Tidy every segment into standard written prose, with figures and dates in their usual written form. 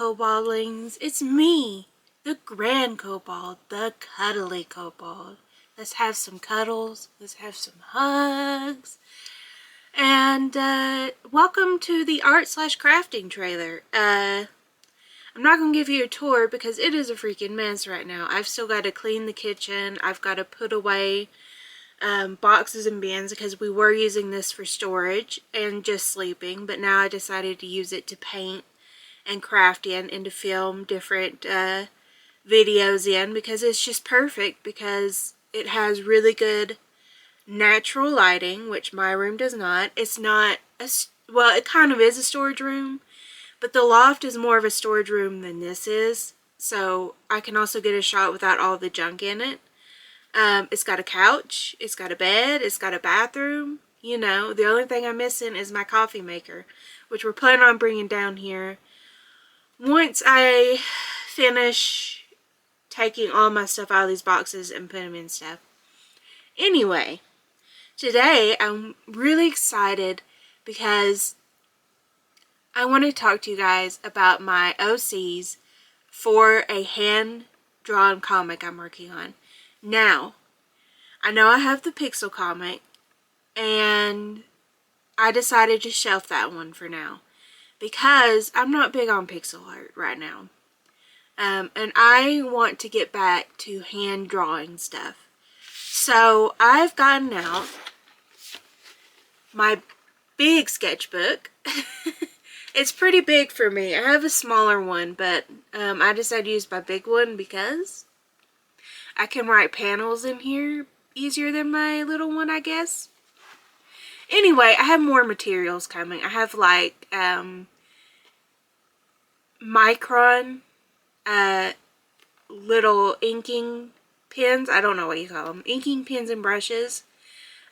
koboldlings? It's me, the grand kobold, the cuddly kobold. Let's have some cuddles, let's have some hugs. And welcome to the art/crafting trailer. I'm not going to give you a tour because it is a freaking mess right now. I've still got to clean the kitchen. I've got to put away boxes and bins because we were using this for storage and just sleeping, but now I decided to use it to paint and craft in and to film different videos in, because it's just perfect because it has really good natural lighting, which my room does not. It's not well, it kind of is a storage room, but the loft is more of a storage room than this is, so I can also get a shot without all the junk in it. It's got a couch, it's got a bed, it's got a bathroom. You know, the only thing I'm missing is my coffee maker, which we're planning on bringing down here once I finish taking all my stuff out of these boxes and put them in stuff. Anyway, today I'm really excited because I want to talk to you guys about my OCs for a hand-drawn comic I'm working on. Now, I know I have the Pixel comic, and I decided to shelf that one for now because I'm not big on pixel art right now. And I want to get back to hand drawing stuff. So I've gotten out my big sketchbook. It's pretty big for me. I have a smaller one, but I decided to use my big one because I can write panels in here easier than my little one, I guess. Anyway, I have more materials coming. I have like micron little inking pens. I don't know what you call them. Inking pens and brushes.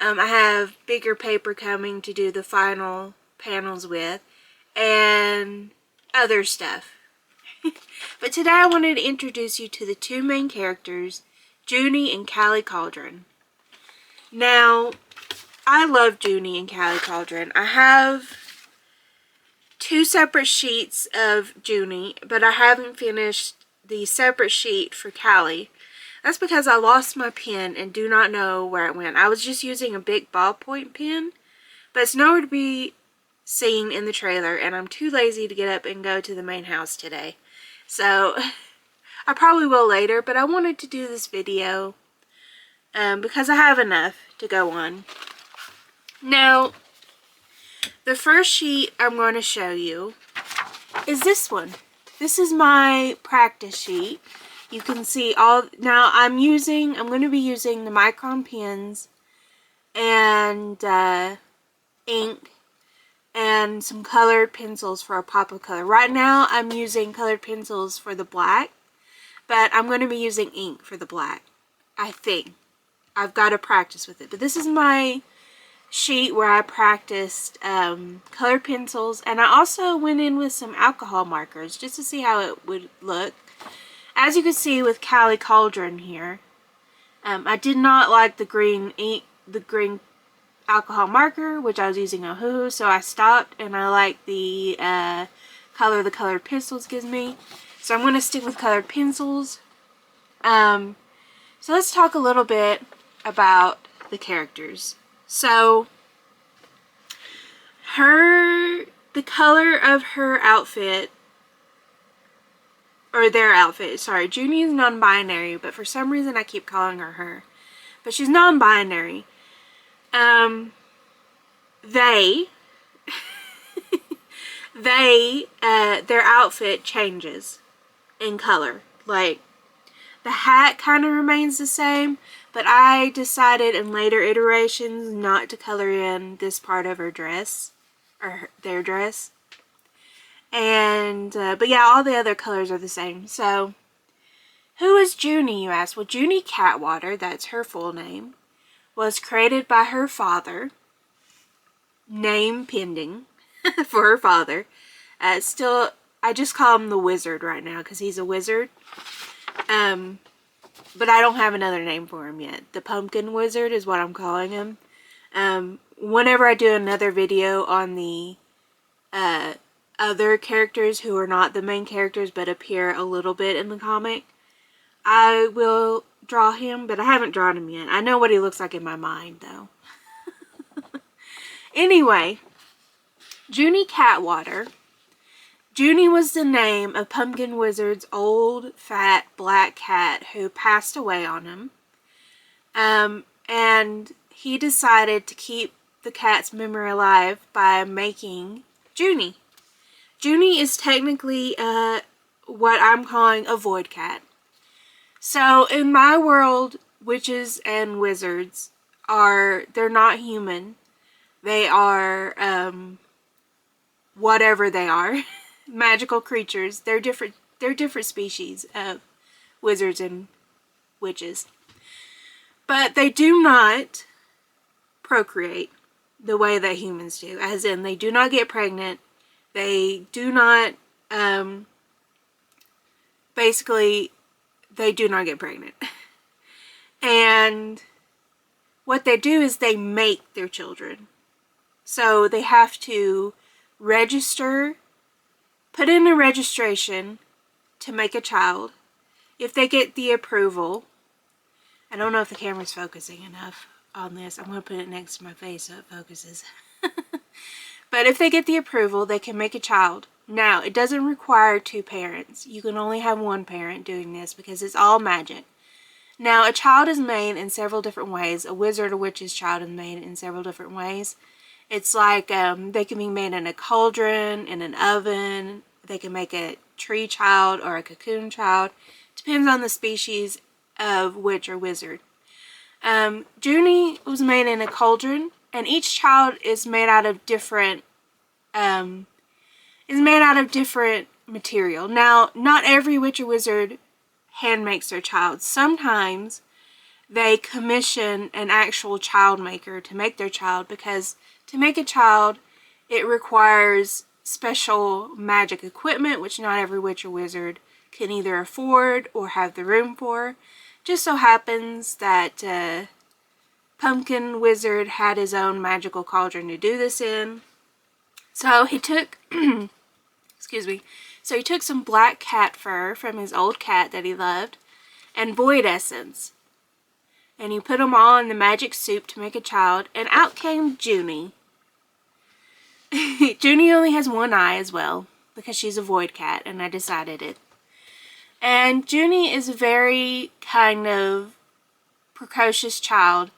I have bigger paper coming to do the final panels with, and other stuff. But today I wanted to introduce you to the two main characters, Junie and Callie Cauldron. Now, I love Junie and Callie Cauldron. I have two separate sheets of Junie, but I haven't finished the separate sheet for Callie. That's because I lost my pen and do not know where it went. I was just using a big ballpoint pen, but it's nowhere to be seen in the trailer, and I'm too lazy to get up and go to the main house today. So, I probably will later, but I wanted to do this video because I have enough to go on. Now, the first sheet I'm going to show you is this one. This is my practice sheet. You can see all, now I'm going to be using the micron pens and ink and some colored pencils for a pop of color. Right now I'm using colored pencils for the black, but I'm going to be using ink for the black, I think. I've got to practice with it. But this is my sheet where I practiced colored pencils, and I also went in with some alcohol markers just to see how it would look. As you can see with Callie Cauldron here, I did not like the green ink, the green alcohol marker, which I was using a hoo-hoo, so I stopped, and I like the color the colored pencils gives me. So I'm going to stick with colored pencils. So let's talk a little bit about the characters. So, the color of her outfit, or their outfit, sorry, Junie is non-binary, but for some reason I keep calling her her. But she's non-binary. Their outfit changes in color. Like, the hat kind of remains the same, but I decided in later iterations not to color in this part of her dress, or their dress. And, but yeah, all the other colors are the same. So, who is Junie, you ask? Well, Junie Catwater, that's her full name, was created by her father, name pending, for her father. Still, I just call him the Wizard right now because he's a wizard. But I don't have another name for him yet. The Pumpkin Wizard is what I'm calling him. Whenever I do another video on the other characters who are not the main characters but appear a little bit in the comic, I will draw him, but I haven't drawn him yet. I know what he looks like in my mind, though. Anyway, Junie Catwater. Junie was the name of Pumpkin Wizard's old, fat, black cat who passed away on him. And he decided to keep the cat's memory alive by making Junie. Junie is technically what I'm calling a void cat. So in my world, witches and wizards they're not human. They are whatever they are. Magical creatures. They're different species of wizards and witches. But they do not procreate the way that humans do. As in, they do not get pregnant. They do not, basically, they do not get pregnant. And what they do is they make their children. So they have to register, put in a registration to make a child. If they get the approval, I don't know if the camera's focusing enough on this. I'm going to put it next to my face so it focuses. But if they get the approval, they can make a child. Now, it doesn't require 2 parents. You can only have 1 parent doing this because it's all magic. Now, a child is made in several different ways. A wizard or witch's child is made in several different ways. It's like they can be made in a cauldron, in an oven. They can make a tree child or a cocoon child. Depends on the species of witch or wizard. Junie was made in a cauldron, and each child is made out of different material. Now, not every witch or wizard hand makes their child. Sometimes they commission an actual child maker to make their child, because to make a child, it requires special magic equipment, which not every witch or wizard can either afford or have the room for. Just so happens that Pumpkin Wizard had his own magical cauldron to do this in. So he took, excuse me, so he took some black cat fur from his old cat that he loved, and void essence. And he put them all in the magic soup to make a child, and out came Junie. Junie only has 1 eye as well, because she's a void cat, and I decided it. And Junie is a very kind of precocious child.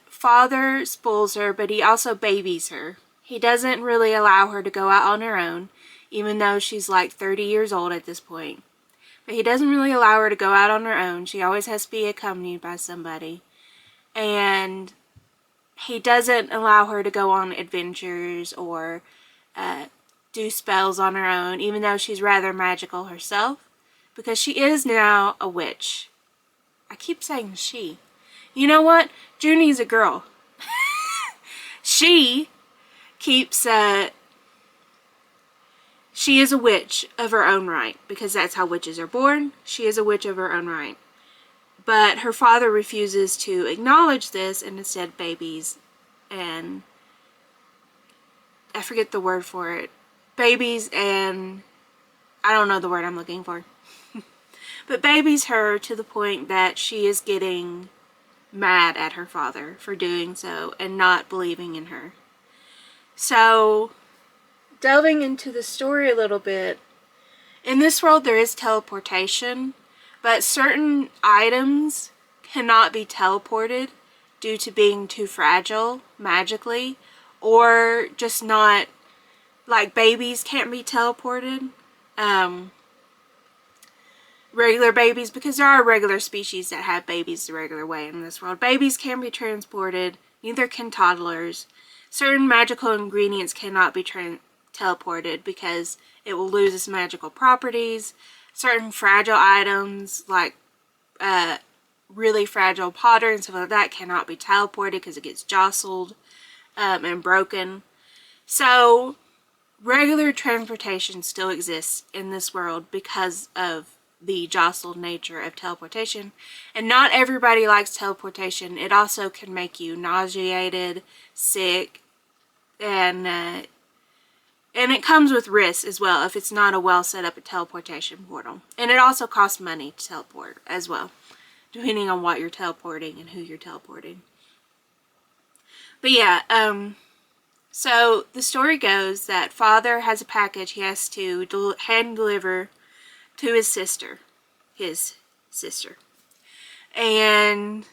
Father spoils her, but he also babies her. He doesn't really allow her to go out on her own, even though she's like 30 years old at this point. But he doesn't really allow her to go out on her own. She always has to be accompanied by somebody. And he doesn't allow her to go on adventures or do spells on her own, even though she's rather magical herself, because she is now a witch. I keep saying she. You know what? Junie's a girl. She keeps, she is a witch of her own right, because that's how witches are born. She is a witch of her own right. But her father refuses to acknowledge this, and instead babies, and I forget the word for it. Babies and I don't know the word I'm looking for. But babies her to the point that she is getting mad at her father for doing so and not believing in her. So, delving into the story a little bit, in this world there is teleportation, but certain items cannot be teleported due to being too fragile magically, or just not, like babies can't be teleported. Regular babies, because there are regular species that have babies the regular way in this world. Babies can be transported, neither can toddlers. Certain magical ingredients cannot be teleported because it will lose its magical properties. Certain fragile items, like really fragile pottery and stuff like that, cannot be teleported because it gets jostled and broken. So, regular transportation still exists in this world because of the jostled nature of teleportation. And not everybody likes teleportation. It also can make you nauseated, sick, and And it comes with risks as well if it's not a well set up teleportation portal. And it also costs money to teleport as well, depending on what you're teleporting and who you're teleporting. But yeah, so the story goes that Father has a package he has to hand deliver to his sister. And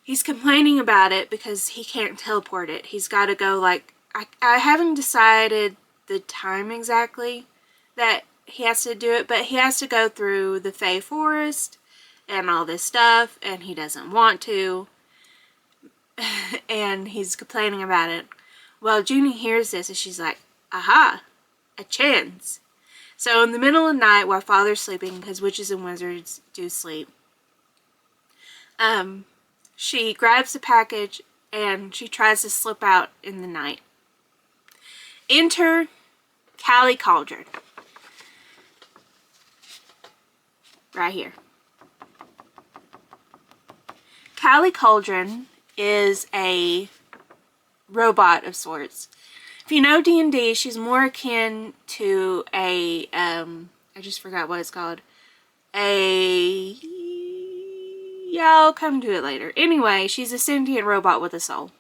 he's complaining about it because he can't teleport it. He's got to go, like, I haven't decided the time exactly that he has to do it, but he has to go through the Fey Forest and all this stuff, and he doesn't want to. And he's complaining about it. Well, Junie hears this and she's like, aha, a chance. So in the middle of the night while Father's sleeping, because witches and wizards do sleep, she grabs the package and she tries to slip out in the night. Enter Callie Cauldron. Right here. Callie Cauldron is a robot of sorts. If you know D&D, she's more akin to a, I just forgot what it's called. Yeah, I'll come to it later. Anyway, she's a sentient robot with a soul.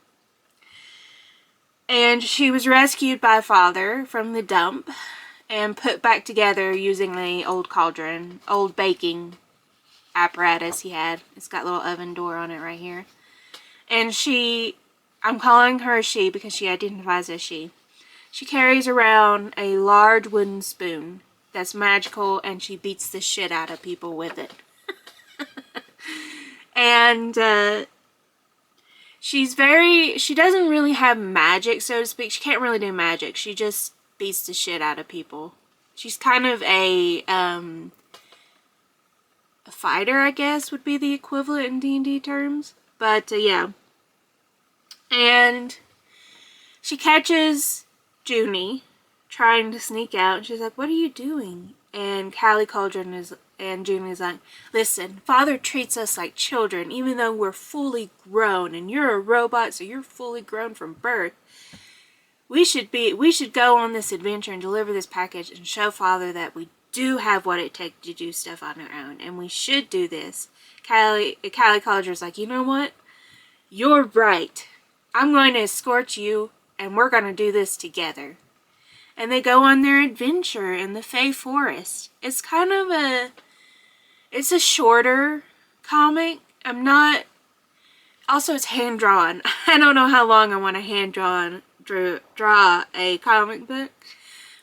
And she was rescued by Father from the dump and put back together using the old cauldron, old baking apparatus he had. It's got a little oven door on it right here. And I'm calling her she because she identifies as she. She carries around a large wooden spoon that's magical, and she beats the shit out of people with it. And she doesn't really have magic, so to speak. She can't really do magic. She just beats the shit out of people. She's kind of a fighter, I guess, would be the equivalent in D&D terms. But, yeah. And she catches Junie trying to sneak out. And she's like, what are you doing? And Callie Cauldron and Junie's like, listen, Father treats us like children, even though we're fully grown. And you're a robot, so you're fully grown from birth. We should go on this adventure and deliver this package and show Father that we do have what it takes to do stuff on our own. And we should do this. Callie Cauldron's like, you know what? You're right. I'm going to escort you, and we're going to do this together. And they go on their adventure in the Fey Forest. It's kind of it's a shorter comic. Also it's hand-drawn. I don't know how long I want to draw a comic book.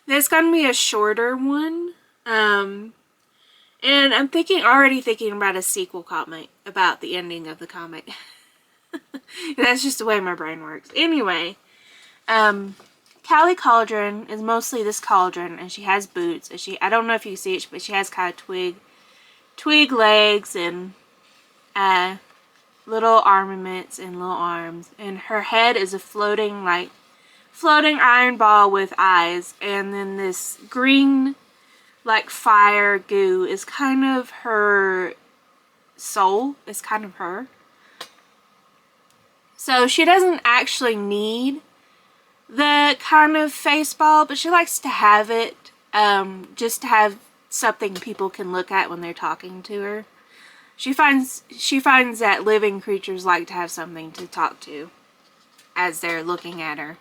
There's going to be a shorter one. And I'm already thinking about a sequel comic about the ending of the comic. That's just the way my brain works. Anyway, Callie Cauldron is mostly this cauldron, and she has boots. And I don't know if you see it, but she has kind of twig legs and little armaments and little arms. And her head is a floating iron ball with eyes. And then this green, like, fire goo is kind of her soul. It's kind of her. So she doesn't actually need the kind of face ball, but she likes to have it just to have something people can look at when they're talking to her. She finds that living creatures like to have something to talk to as they're looking at her.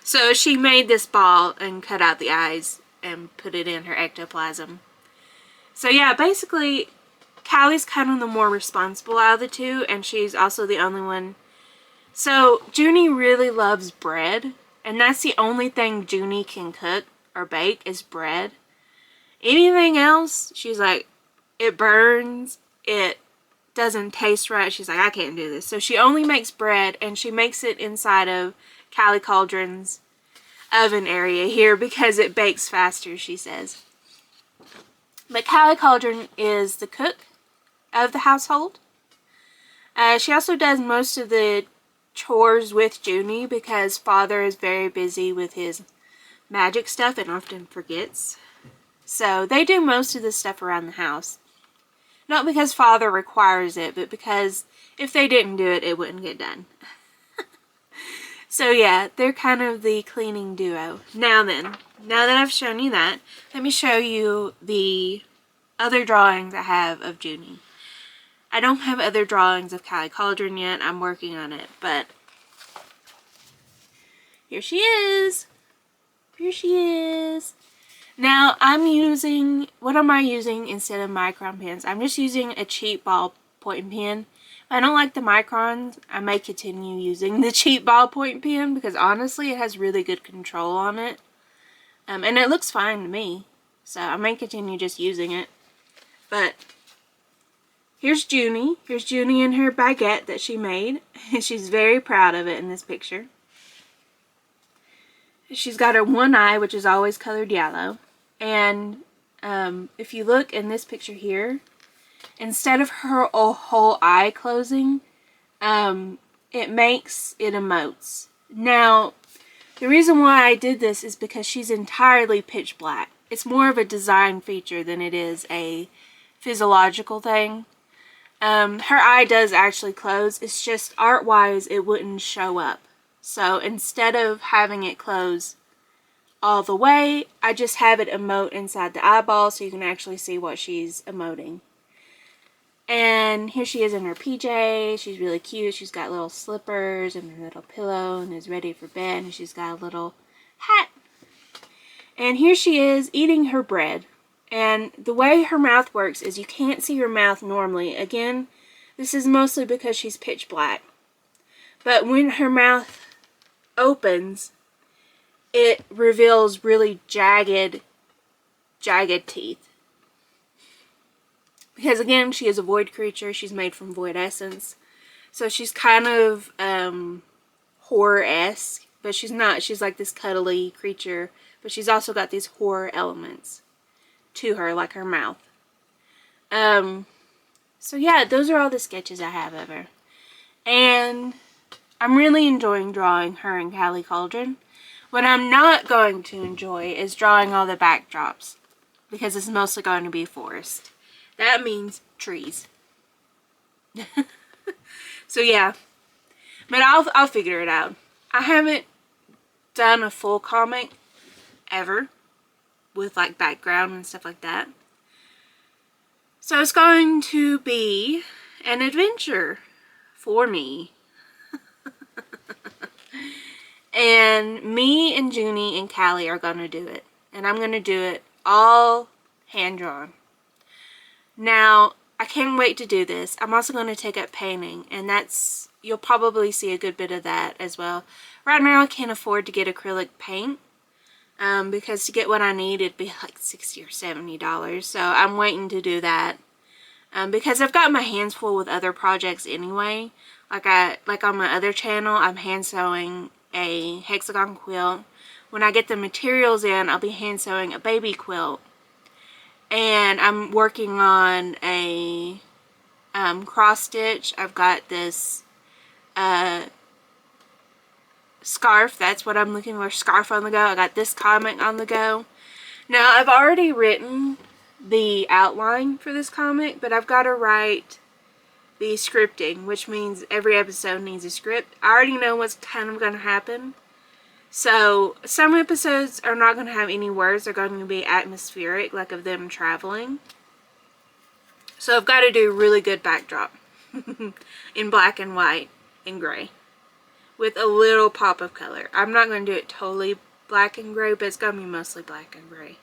So she made this ball and cut out the eyes and put it in her ectoplasm. So yeah, basically Callie's kind of the more responsible out of the two, and she's also the only one. So Junie really loves bread, and that's the only thing Junie can cook or bake is bread. Anything else, she's like, it burns, it doesn't taste right. She's like, I can't do this. So she only makes bread, and she makes it inside of Callie Cauldron's oven area here because it bakes faster, she says. But Callie Cauldron is the cook of the household. She also does most of the chores with Junie because Father is very busy with his magic stuff and often forgets. So they do most of the stuff around the house. Not because Father requires it, but because if they didn't do it, it wouldn't get done. So yeah, they're kind of the cleaning duo. Now then, now that I've shown you that, let me show you the other drawings I have of Junie. I don't have other drawings of Callie Cauldron yet. I'm working on it, but here she is. Here she is. Now I'm using, what am I using instead of micron pens? I'm just using a cheap ballpoint pen. If I don't like the microns, I may continue using the cheap ballpoint pen because honestly it has really good control on it. And it looks fine to me. So I may continue just using it. But here's Junie. Here's Junie in her baguette that she made. And she's very proud of it in this picture. She's got her one eye, which is always colored yellow. And if you look in this picture here, instead of her whole eye closing, it emotes. Now, the reason why I did this is because she's entirely pitch black. It's more of a design feature than it is a physiological thing. Her eye does actually close. It's just art-wise, it wouldn't show up. So instead of having it close all the way, I just have it emote inside the eyeball so you can actually see what she's emoting. And here she is in her PJ. She's really cute. She's got little slippers and her little pillow and is ready for bed. And she's got a little hat. And here she is eating her bread. And the way her mouth works is you can't see her mouth normally. Again, this is mostly because she's pitch black. But when her mouth opens, it reveals really jagged teeth. Because again, she is a void creature. She's made from void essence. So she's kind of horror-esque. But she's not. She's like this cuddly creature. But she's also got these horror elements to her, like her mouth. So yeah, those are all the sketches I have of her. And I'm really enjoying drawing her and Callie Cauldron. What I'm not going to enjoy is drawing all the backdrops. Because it's mostly going to be forest. That means trees. So yeah. But I'll figure it out. I haven't done a full comic ever. With like background and stuff like that. So it's going to be an adventure for me. And me and Junie and Callie are going to do it. And I'm going to do it all hand drawn. Now, I can't wait to do this. I'm also going to take up painting, and you'll probably see a good bit of that as well. Right now, I can't afford to get acrylic paint, because to get what I need, it'd be like $60 or $70. So I'm waiting to do that, because I've got my hands full with other projects anyway. Like on my other channel, I'm hand sewing a hexagon quilt. When I get the materials in, I'll be hand sewing a baby quilt. And I'm working on a cross stitch. I've got this scarf. That's what I'm looking for. Scarf on the go. I got this comic on the go. Now, I've already written the outline for this comic, but I've got to write the scripting, which means every episode needs a script. I already know what's kind of going to happen. So, some episodes are not going to have any words. They're going to be atmospheric, like of them traveling. So, I've got to do a really good backdrop in black and white and gray with a little pop of color. I'm not going to do it totally black and gray, but it's going to be mostly black and gray.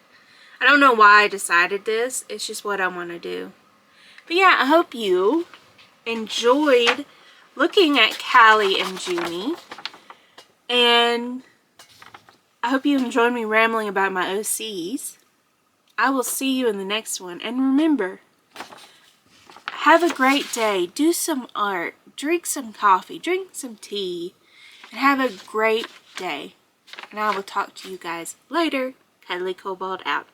I don't know why I decided this. It's just what I want to do. But yeah, I hope you enjoyed looking at Callie and Junie. And I hope you enjoyed me rambling about my OCs. I will see you in the next one. And remember, have a great day. Do some art. Drink some coffee. Drink some tea. And have a great day. And I will talk to you guys later. Cuddly Kobold out.